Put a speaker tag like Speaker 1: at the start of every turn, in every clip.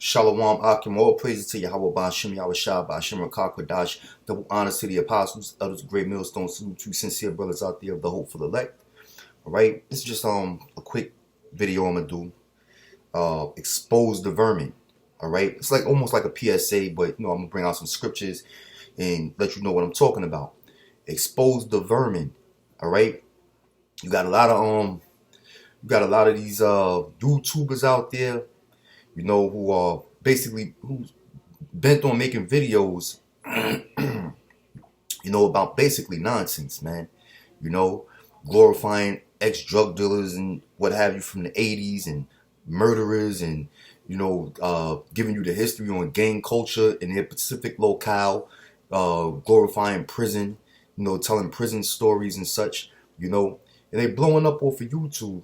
Speaker 1: Shalom Akim, all praises to Yahweh Ba'ashim Yahushua Ba'ashim Rakah Kodash. Double honors to the apostles, elders, great millstones, salute to sincere brothers out there of the hopeful elect. Alright, this is just a quick video I'm gonna do. Expose the vermin. Alright, it's like almost like a PSA, but I'm gonna bring out some scriptures and let you know what I'm talking about. Expose the vermin. Alright, you got a lot of these YouTubers out there, who are basically who's bent on making videos, about basically nonsense, man. Glorifying ex-drug dealers and what have you from the 80s and murderers and, giving you the history on gang culture in their Pacific locale, glorifying prison, telling prison stories and such, and they blowing up off of YouTube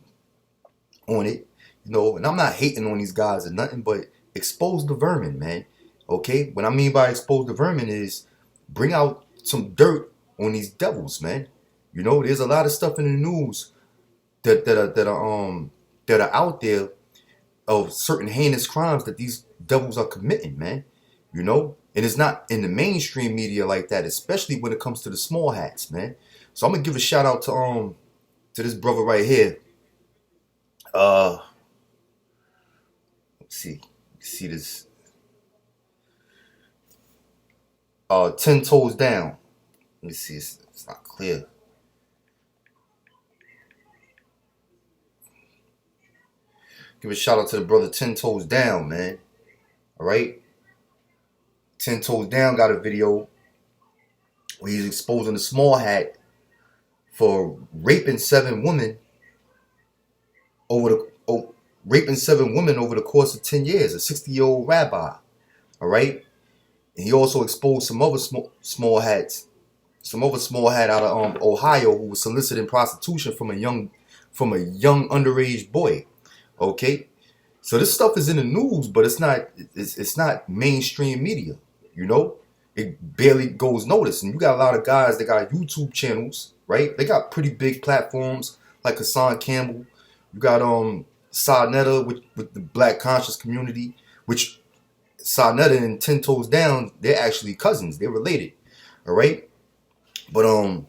Speaker 1: on it. And I'm not hating on these guys or nothing, but expose the vermin, man. Okay? What I mean by expose the vermin is bring out some dirt on these devils, man. There's a lot of stuff in the news that are out there of certain heinous crimes that these devils are committing, man. And it's not in the mainstream media like that, especially when it comes to the small hats, man. So I'm gonna give a shout out to this brother right here. See this 10 toes down. Let me see, it's not clear. Give a shout out to the brother 10 toes down, man. Alright, 10 toes down got a video where he's exposing a small hat for raping seven women over the course of 10 years, a 60-year-old rabbi. All right, and he also exposed some other small hats out of Ohio who was soliciting prostitution from a young underage boy. Okay, so this stuff is in the news, but it's not mainstream media. It barely goes noticed, and you got a lot of guys that got YouTube channels, right? They got pretty big platforms like Hassan Campbell. You got Sarnetta with the Black conscious community, which Sarnetta and 10 Toes Down, they're actually cousins. They're related. All right. But you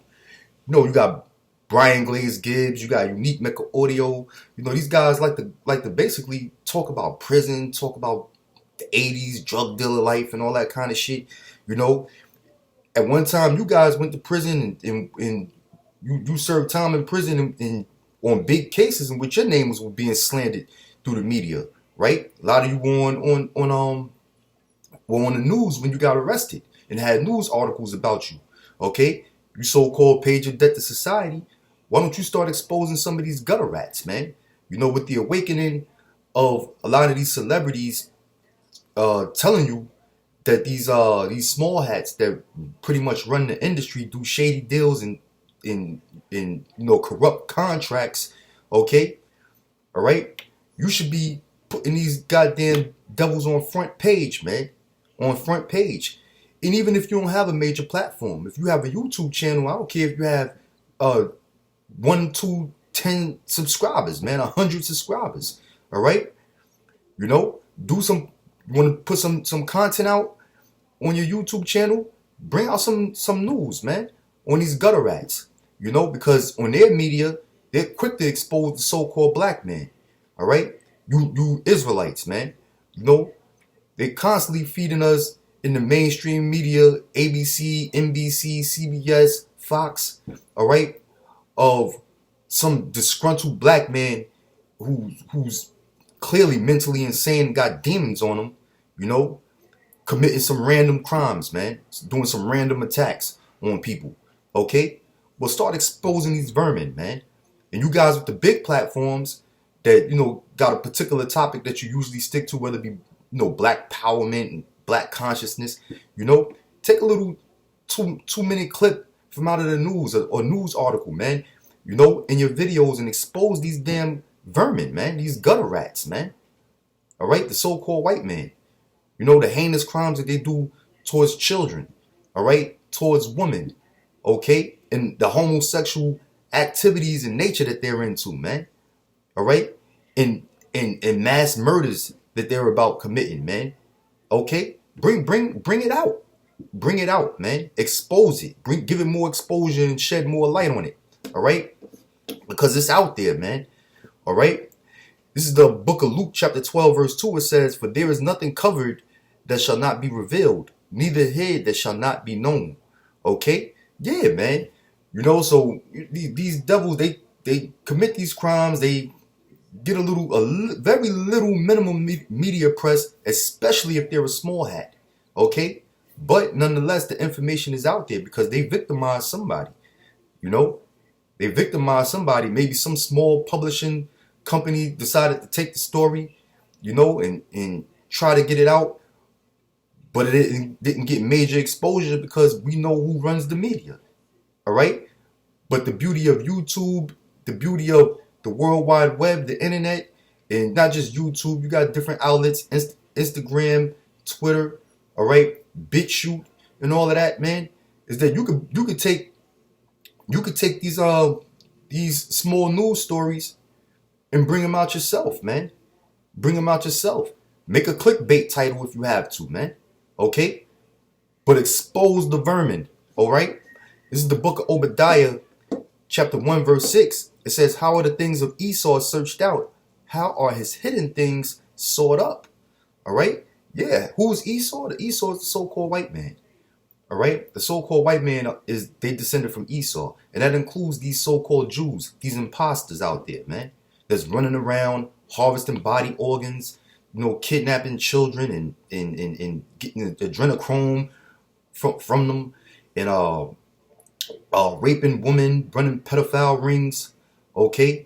Speaker 1: got Brian Glaze Gibbs, you got Unique Mecca Audio. These guys like to basically talk about prison, talk about the 80s, drug dealer life and all that kind of shit. At one time you guys went to prison and you served time in prison and on big cases in which your name was being slandered through the media, right? A lot of you were on the news when you got arrested and had news articles about you. Okay, you so-called paid your debt to society. Why don't you start exposing some of these gutter rats, man? With the awakening of a lot of these celebrities telling you that these small hats that pretty much run the industry do shady deals and in corrupt contracts. Okay, all right, you should be putting these goddamn devils on front page, man, on front page. And even if you don't have a major platform, if you have a YouTube channel, I don't care if you have 1, 2, 10 subscribers, man, 100 subscribers. All right, you want to put some content out on your YouTube channel, bring out some news, man, on these gutter rats. Because on their media, they're quick to expose the so-called black man. All right, you Israelites, man. They're constantly feeding us in the mainstream media, ABC, NBC, CBS, Fox. All right, of some disgruntled black man who's clearly mentally insane and got demons on him. Committing some random crimes, man, doing some random attacks on people. Okay. Well, start exposing these vermin, man. And you guys with the big platforms that, got a particular topic that you usually stick to, whether it be, black empowerment and black consciousness, take a little 2-minute clip from out of the news or news article, man, in your videos and expose these damn vermin, man, these gutter rats, man. All right, the so-called white man, the heinous crimes that they do towards children, all right, towards women, okay, and the homosexual activities and nature that they're into, man. All right, and mass murders that they're about committing, man. Okay? Bring it out. Bring it out, man. Expose it. Give it more exposure and shed more light on it. All right? Because it's out there, man. All right? This is the book of Luke, chapter 12, verse 2. It says, "For there is nothing covered that shall not be revealed, neither hid that shall not be known." Okay? Yeah, man. You know, so these devils, they commit these crimes. They get very little minimum media press, especially if they're a small hat. Okay? But nonetheless, the information is out there because they victimize somebody. You know? They victimize somebody. Maybe some small publishing company decided to take the story, you know, and try to get it out. But it didn't get major exposure because we know who runs the media. All right? But the beauty of YouTube, the beauty of the World Wide Web, the internet, and not just YouTube, you got different outlets, Instagram, Twitter, all right, BitChute, and all of that, man, is that you could take these small news stories and bring them out yourself, man. Bring them out yourself. Make a clickbait title if you have to, man. Okay? But expose the vermin, all right? This is the book of Obadiah, chapter 1, verse 6. It says, "How are the things of Esau searched out? How are his hidden things sought up?" All right? Yeah. Who is Esau? The Esau is the so-called white man. All right? The so-called white man they descended from Esau. And that includes these so-called Jews, these imposters out there, man, that's running around harvesting body organs, you know, kidnapping children and getting adrenochrome from them, and raping women, running pedophile rings, okay,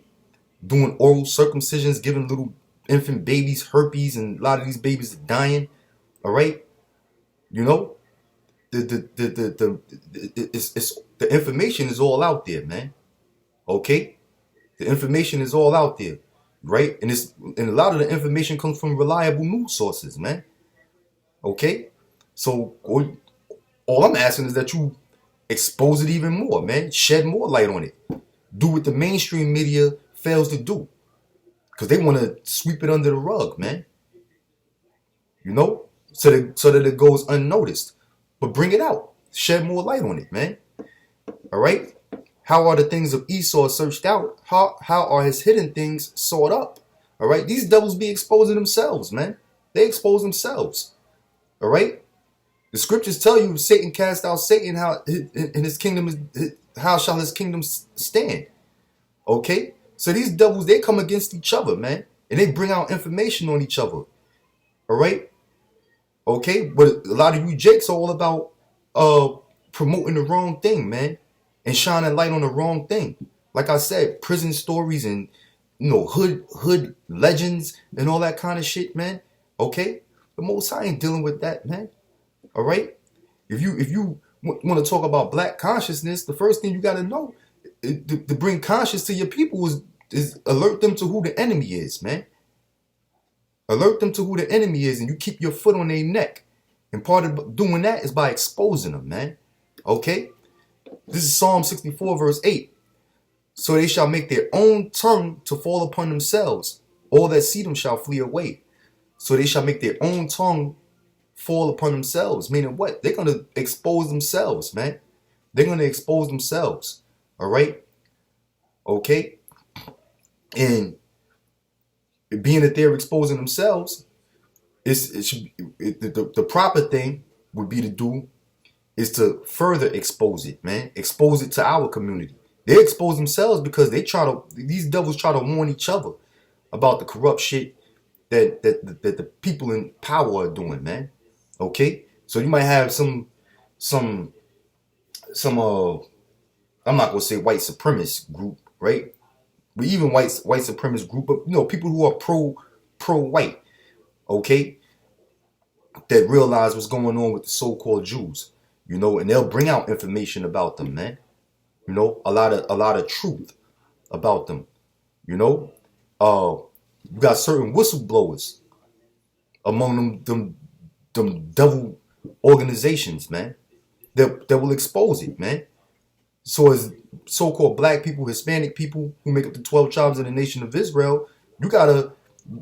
Speaker 1: doing oral circumcisions, giving little infant babies herpes, and a lot of these babies are dying. All right, you know, the information is all out there, man. Okay, the information is all out there, right? And a lot of the information comes from reliable news sources, man. Okay, so all I'm asking is that you expose it even more, man. Shed more light on it. Do what the mainstream media fails to do, because they want to sweep it under the rug, man. You know, so that it goes unnoticed. But bring it out. Shed more light on it, man. All right. How are the things of Esau searched out? How are his hidden things sought up? All right. These devils be exposing themselves, man. They expose themselves. All right. The scriptures tell you, Satan cast out Satan, how shall his kingdom stand? Okay? So these devils, they come against each other, man. And they bring out information on each other. All right? Okay? But a lot of you jakes are all about promoting the wrong thing, man. And shining light on the wrong thing. Like I said, prison stories and, you know, hood legends and all that kind of shit, man. Okay? The Most High ain't dealing with that, man. All right. If you want to talk about black consciousness, the first thing you got to know to bring conscience to your people is alert them to who the enemy is, man. Alert them to who the enemy is, and you keep your foot on their neck. And part of doing that is by exposing them, man. Okay. This is Psalm 64, verse 8. "So they shall make their own tongue to fall upon themselves. All that see them shall flee away. So they shall make their own tongue fall upon themselves." Meaning what? They're going to expose themselves, man. They're going to expose themselves. All right? Okay? And being that they're exposing themselves, the proper thing would be to do is to further expose it, man. Expose it to our community. They expose themselves because these devils try to warn each other about the corrupt shit that the people in power are doing, man. Okay, so you might have some I'm not gonna say white supremacist group, right? But even white supremacist group of, you know, people who are pro white, okay, that realize what's going on with the so-called Jews, you know, and they'll bring out information about them, man. You know, a lot of truth about them. You know, you got certain whistleblowers among them devil organizations, man, that will expose it, man. So as so-called black people, Hispanic people who make up the 12 tribes of the nation of Israel, you gotta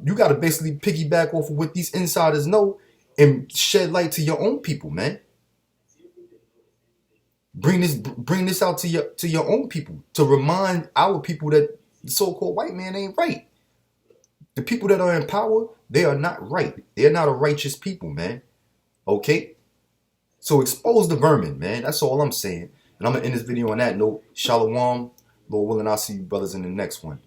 Speaker 1: You got to basically piggyback off of what these insiders know and shed light to your own people, man. Bring this out to your own people, to remind our people that the so-called white man ain't right. The people that are in power, they are not right. They're not a righteous people, man. Okay? So expose the vermin, man. That's all I'm saying. And I'm going to end this video on that note. Shalom. Lord willing, I'll see you brothers in the next one.